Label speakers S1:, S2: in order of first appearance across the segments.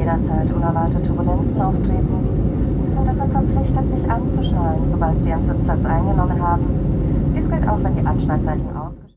S1: jederzeit unerwartete Turbulenzen auftreten. Sie sind deshalb verpflichtet, sich anzuschnallen, sobald Sie Ihren Sitzplatz eingenommen haben. Dies gilt auch, wenn die Anschnallzeichen ausgeschaltet sind.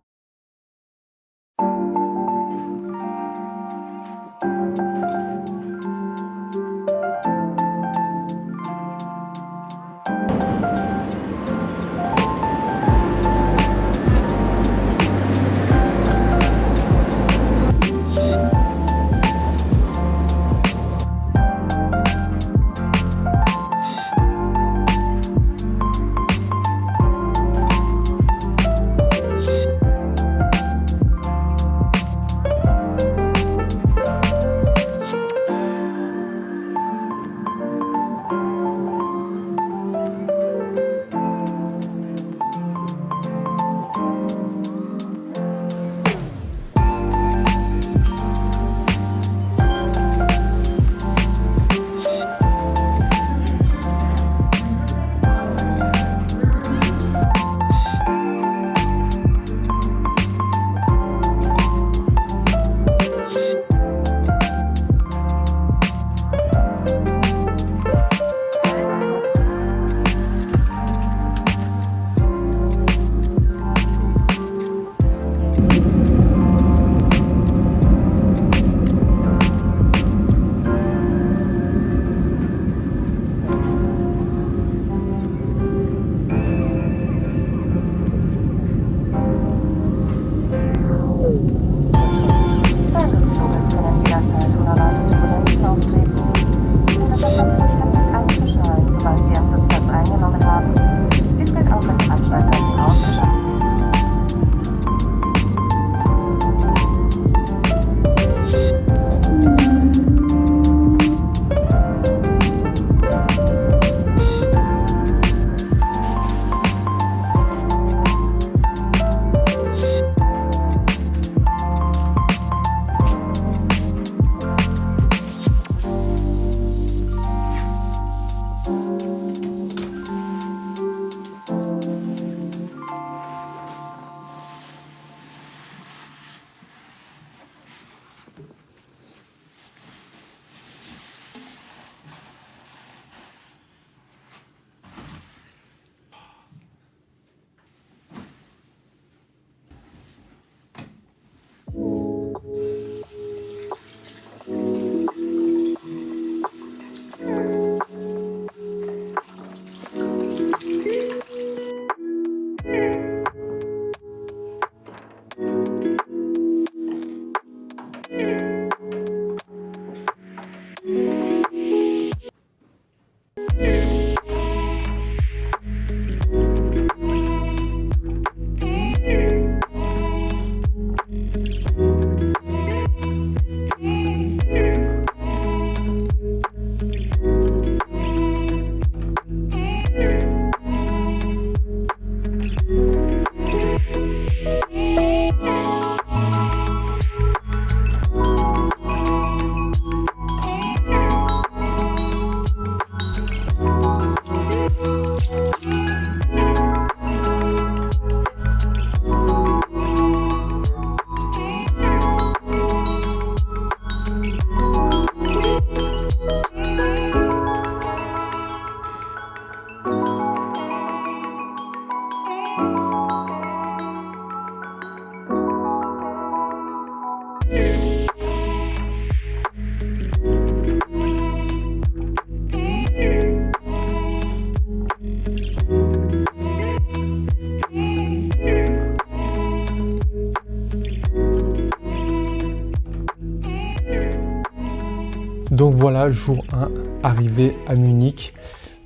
S2: Donc voilà, jour 1, arrivé à Munich.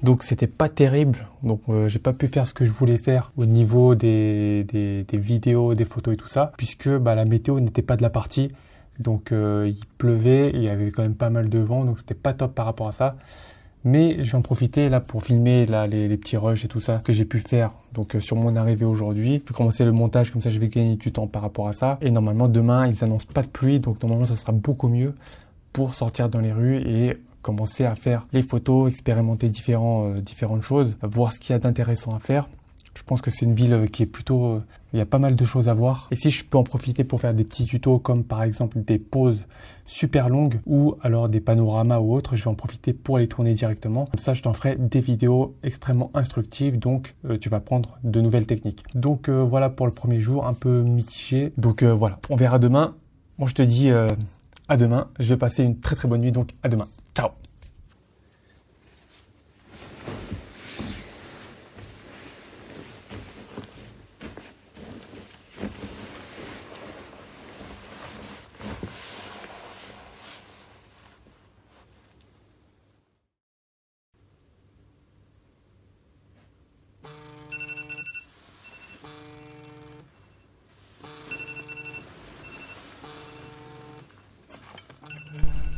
S2: Donc c'était pas terrible, donc j'ai pas pu faire ce que je voulais faire au niveau des vidéos, des photos et tout ça, puisque la météo n'était pas de la partie. Donc il pleuvait, il y avait quand même pas mal de vent, donc c'était pas top par rapport à ça. Mais je vais en profiter là pour filmer là, les petits rushs et tout ça que j'ai pu faire donc sur mon arrivée aujourd'hui. Je vais commencer le montage, comme ça je vais gagner du temps par rapport à ça. Et normalement demain ils annoncent pas de pluie, donc normalement ça sera beaucoup mieux pour sortir dans les rues et commencer à faire les photos, expérimenter différentes choses, voir ce qu'il y a d'intéressant à faire. Je pense que c'est une ville qui est plutôt... il y a pas mal de choses à voir. Et si je peux en profiter pour faire des petits tutos comme par exemple des pauses super longues ou alors des panoramas ou autres, je vais en profiter pour les tourner directement. Comme ça, je t'en ferai des vidéos extrêmement instructives. Donc, tu vas apprendre de nouvelles techniques. Donc, voilà pour le premier jour, un peu mitigé. Donc, voilà, on verra demain. Bon, je te dis à demain. Je vais passer une très très bonne nuit. Donc, à demain. Ciao.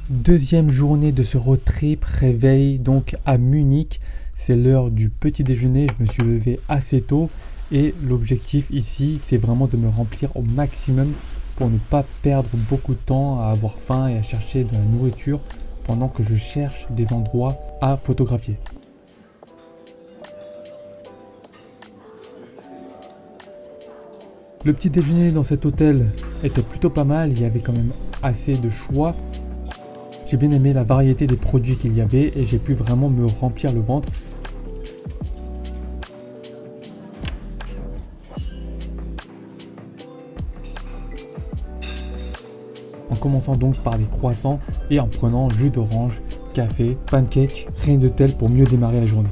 S2: Deuxième journée de ce road trip, réveil donc à Munich. C'est l'heure du petit déjeuner, je me suis levé assez tôt et l'objectif ici c'est vraiment de me remplir au maximum pour ne pas perdre beaucoup de temps à avoir faim et à chercher de la nourriture pendant que je cherche des endroits à photographier. Le petit déjeuner dans cet hôtel était plutôt pas mal, il y avait quand même assez de choix. J'ai bien aimé la variété des produits qu'il y avait et j'ai pu vraiment me remplir le ventre. En commençant donc par des croissants et en prenant jus d'orange, café, pancake, rien de tel pour mieux démarrer la journée.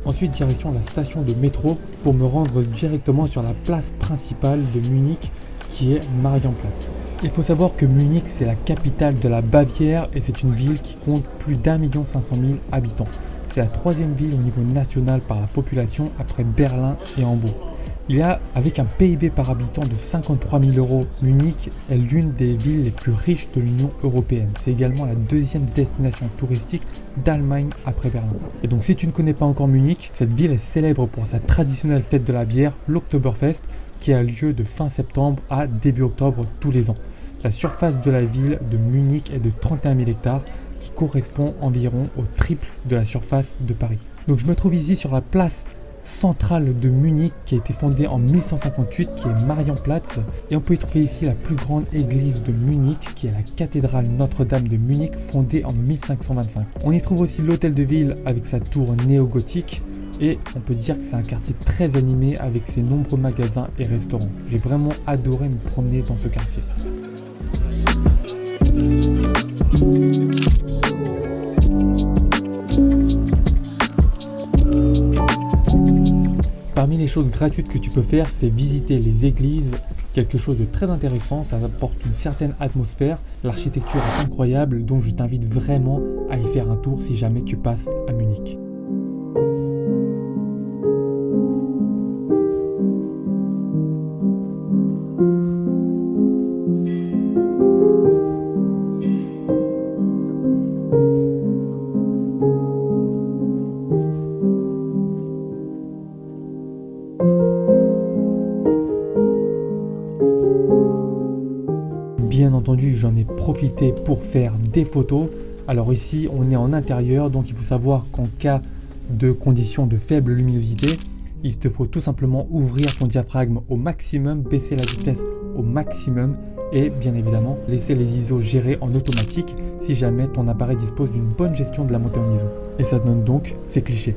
S2: Ensuite, direction la station de métro pour me rendre directement sur la place principale de Munich qui est Marienplatz. Il faut savoir que Munich c'est la capitale de la Bavière et c'est une ville qui compte plus d'1,5 million habitants. C'est la troisième ville au niveau national par la population après Berlin et Hambourg. Il y a, avec un PIB par habitant de 53 000 €, Munich est l'une des villes les plus riches de l'Union européenne. C'est également la deuxième destination touristique d'Allemagne après Berlin. Et donc si tu ne connais pas encore Munich, cette ville est célèbre pour sa traditionnelle fête de la bière, l'Oktoberfest, qui a lieu de fin septembre à début octobre tous les ans. La surface de la ville de Munich est de 31 000 hectares, qui correspond environ au triple de la surface de Paris. Donc je me trouve ici sur la place centrale de Munich qui a été fondée en 1158, qui est Marienplatz, et on peut y trouver ici la plus grande église de Munich qui est la cathédrale Notre-Dame de Munich, fondée en 1525. On y trouve aussi l'hôtel de ville avec sa tour néo-gothique et on peut dire que c'est un quartier très animé avec ses nombreux magasins et restaurants. J'ai vraiment adoré me promener dans ce quartier. Parmi les choses gratuites que tu peux faire, c'est visiter les églises, quelque chose de très intéressant, ça apporte une certaine atmosphère, l'architecture est incroyable, donc je t'invite vraiment à y faire un tour si jamais tu passes à Munich. Bien entendu, j'en ai profité pour faire des photos. Alors ici, on est en intérieur, donc il faut savoir qu'en cas de conditions de faible luminosité, il te faut tout simplement ouvrir ton diaphragme au maximum, baisser la vitesse au maximum et bien évidemment laisser les ISO gérer en automatique si jamais ton appareil dispose d'une bonne gestion de la montée en ISO. Et ça donne donc ces clichés.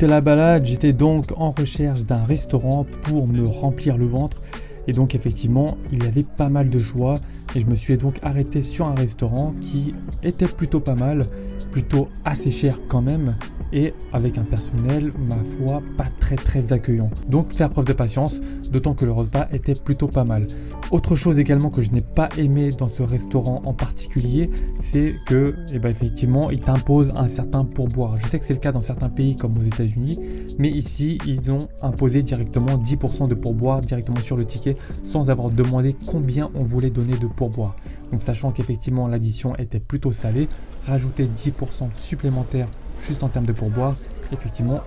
S2: de la balade, j'étais donc en recherche d'un restaurant pour me remplir le ventre. Et donc effectivement, il y avait pas mal de choix et je me suis donc arrêté sur un restaurant qui était plutôt pas mal, plutôt assez cher quand même et avec un personnel, ma foi, pas très accueillant. Donc faire preuve de patience, d'autant que le repas était plutôt pas mal. Autre chose également que je n'ai pas aimé dans ce restaurant en particulier, c'est que effectivement, il t'impose un certain pourboire. Je sais que c'est le cas dans certains pays comme aux États-Unis, mais ici, ils ont imposé directement 10% de pourboire directement sur le ticket sans avoir demandé combien on voulait donner de pourboire. Donc sachant qu'effectivement l'addition était plutôt salée, rajouter 10% supplémentaire juste en termes de pourboire, effectivement,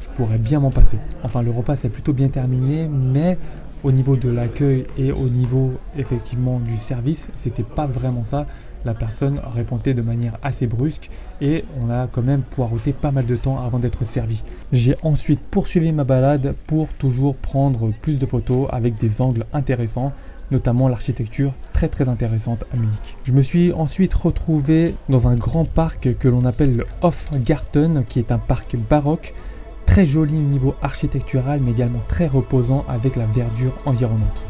S2: je pourrais bien m'en passer. Enfin, le repas s'est plutôt bien terminé, mais au niveau de l'accueil et au niveau effectivement du service, c'était pas vraiment ça. La personne répondait de manière assez brusque et on a quand même poireauté pas mal de temps avant d'être servi. J'ai ensuite poursuivi ma balade pour toujours prendre plus de photos avec des angles intéressants, notamment l'architecture très intéressante à Munich. Je me suis ensuite retrouvé dans un grand parc que l'on appelle le Hofgarten, qui est un parc baroque, très joli au niveau architectural mais également très reposant avec la verdure environnante.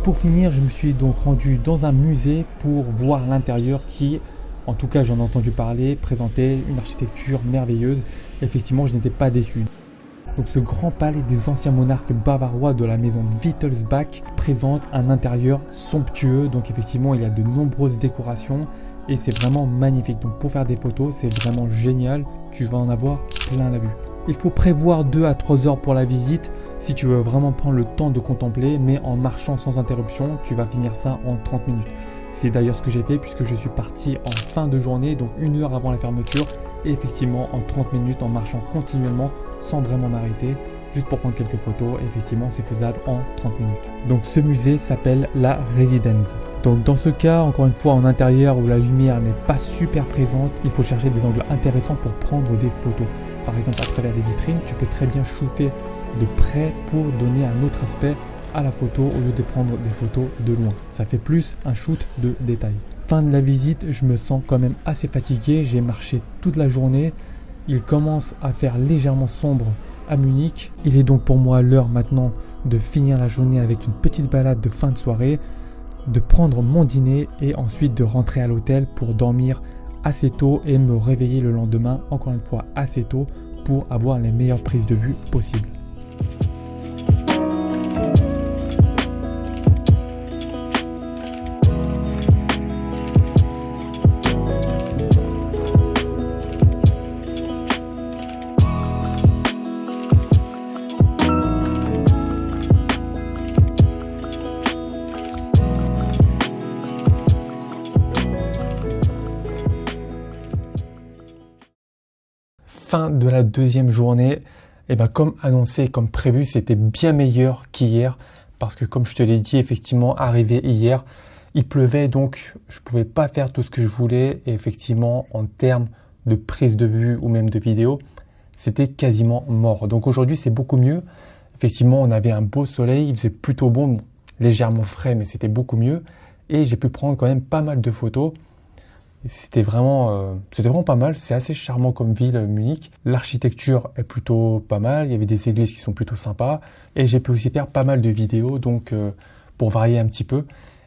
S2: Pour finir, je me suis donc rendu dans un musée pour voir l'intérieur qui, en tout cas j'en ai entendu parler, présentait une architecture merveilleuse. Effectivement, je n'étais pas déçu. Donc ce grand palais des anciens monarques bavarois de la maison Wittelsbach présente un intérieur somptueux. Donc effectivement, il y a de nombreuses décorations et c'est vraiment magnifique. Donc pour faire des photos, c'est vraiment génial. Tu vas en avoir plein la vue. Il faut prévoir 2 à 3 heures pour la visite si tu veux vraiment prendre le temps de contempler, mais en marchant sans interruption, tu vas finir ça en 30 minutes. C'est d'ailleurs ce que j'ai fait puisque je suis parti en fin de journée, donc 1 heure avant la fermeture, et effectivement en 30 minutes en marchant continuellement sans vraiment m'arrêter, juste pour prendre quelques photos. Effectivement, c'est faisable en 30 minutes. Donc ce musée s'appelle la Residenz. Donc dans ce cas, encore une fois, en intérieur où la lumière n'est pas super présente, il faut chercher des angles intéressants pour prendre des photos. Par exemple, à travers des vitrines, tu peux très bien shooter de près pour donner un autre aspect à la photo au lieu de prendre des photos de loin. Ça fait plus un shoot de détail. Fin de la visite, je me sens quand même assez fatigué. J'ai marché toute la journée. Il commence à faire légèrement sombre à Munich. Il est donc pour moi l'heure maintenant de finir la journée avec une petite balade de fin de soirée, de prendre mon dîner et ensuite de rentrer à l'hôtel pour dormir assez tôt et me réveiller le lendemain encore une fois assez tôt pour avoir les meilleures prises de vue possibles. Fin de la deuxième journée, et comme annoncé, comme prévu, c'était bien meilleur qu'hier parce que comme je te l'ai dit, effectivement, arrivé hier, il pleuvait donc je ne pouvais pas faire tout ce que je voulais et effectivement en termes de prise de vue ou même de vidéo, c'était quasiment mort. Donc aujourd'hui, c'est beaucoup mieux. Effectivement, on avait un beau soleil, il faisait plutôt bon, légèrement frais, mais c'était beaucoup mieux et j'ai pu prendre quand même pas mal de photos. C'était vraiment pas mal, c'est assez charmant comme ville, Munich. L'architecture est plutôt pas mal, il y avait des églises qui sont plutôt sympas. Et j'ai pu aussi faire pas mal de vidéos donc pour varier un petit peu.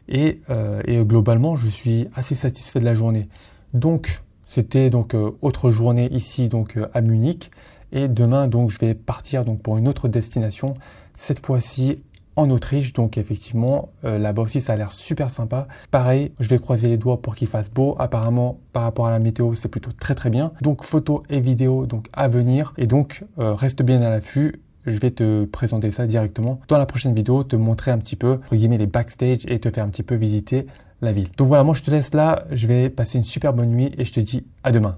S2: Et globalement, je suis assez satisfait de la journée. Donc, c'était donc autre journée ici donc à Munich. Et demain, donc, je vais partir donc pour une autre destination. Cette fois-ci, en Autriche. Donc effectivement, là-bas aussi, ça a l'air super sympa. Pareil, je vais croiser les doigts pour qu'il fasse beau. Apparemment, par rapport à la météo, c'est plutôt très très bien. Donc photos et vidéos donc à venir. Et donc, reste bien à l'affût. Je vais te présenter ça directement dans la prochaine vidéo, te montrer un petit peu, entre guillemets, les backstage et te faire un petit peu visiter la ville. Donc voilà, moi je te laisse là. Je vais passer une super bonne nuit et je te dis à demain.